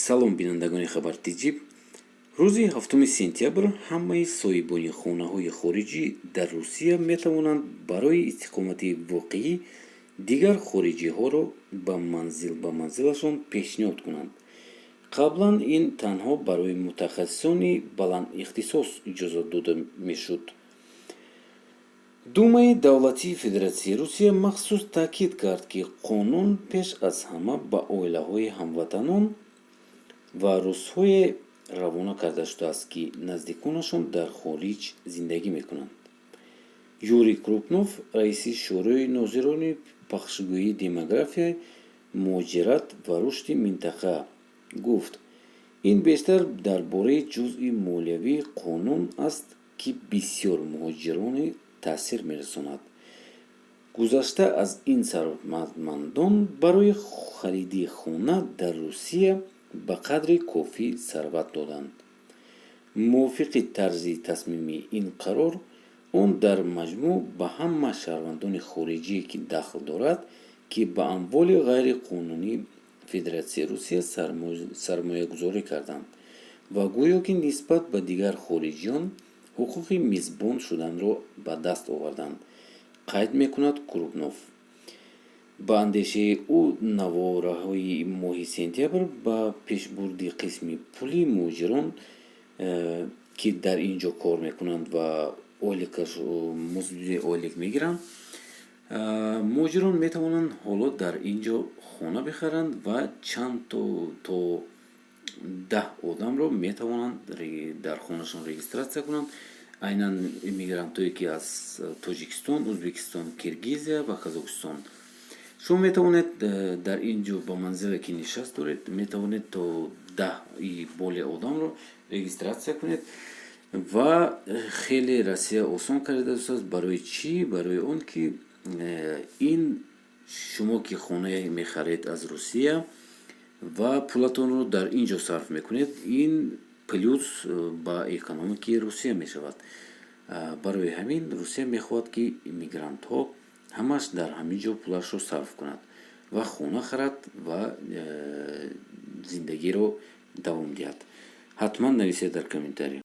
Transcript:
салом бинандагони хабартиҷиб. рӯзи 7 сентябр ҳамаи соҳибони хонаҳои хориҷӣ дар русия метавонанд барои истиқомати воқеӣ дигар хориҷиҳоро ба манзилашон пешниҳод кунанд. қаблан ин танҳо барои мутахассисони баландихтисос иҷозат дода мешуд. думаи давлатии федератсияи русия махсус таъкид кард, ки қонун пеш аз ҳама ба оилаҳои ҳамватанон ва русҳое равона карда шудааст, ки наздиконашон дар хориҷ зиндагӣ мекунанд. юрий крупнов, раиси шӯрои нозирони пахшгӯии демография, муҳоҷират ва рушди минтақа гуфт: ин бештар дар бораи ҷузъи молиявии қонун аст, ки бисёр муҳоҷирони таъсир мерасонад. гузашта аз ин сарватмандон барои хариди хона дар русия ба қадри кофӣ сарват доданд. мувофиқи тарзи тасмими ин қарор, он дар маҷмӯъ ба ҳама шаҳрвандони хориҷие ки дахл дорад, ки ба амволи ғайриқонунии федератсияи русия сармоягузорӣ карданд ва гӯё ки нисбат ба дигар хориҷиён ҳуқуқи мизбон шуданро ба даст оварданд, қайд мекунад Крупнов. ба андешаи ӯ, навораҳои моҳи сентябр ба пешбурди қисми пули муҳоҷирон, ки дар ин ҷо кор мекунанд ва музди ойлик мегиранд, муҳоҷирон метавонанд ҳоло дар ин ҷо хона бихаранд ва чанд то 10 одамро метавонанд дар хонашон регистратсия кунанд. айнан иммигрантое ки аз Тоҷикистон, Ӯзбекистон, Киргизия ва Казоқистон. шумо метавонед дар ин ҷо ба манзиле ки нишаст доред, метавонед то 10 боли одамро регистратсия кунед ва хеле Россия осон карда дошт. барои чӣ? Барои он ки ин шумо ки хона мехаред аз Русия ва пулатонро дар ин ҷо сарф мекунед, ин плюс ба экономикаи Русия мешавад. барои ҳамин Русия мехоҳад, ки иммигрантҳо ҳамаш дар ҳамин ҷо пулашро сарф кунад ва хона харад ва зиндагиро давом диҳад. ҳатман нависед дар комментарий.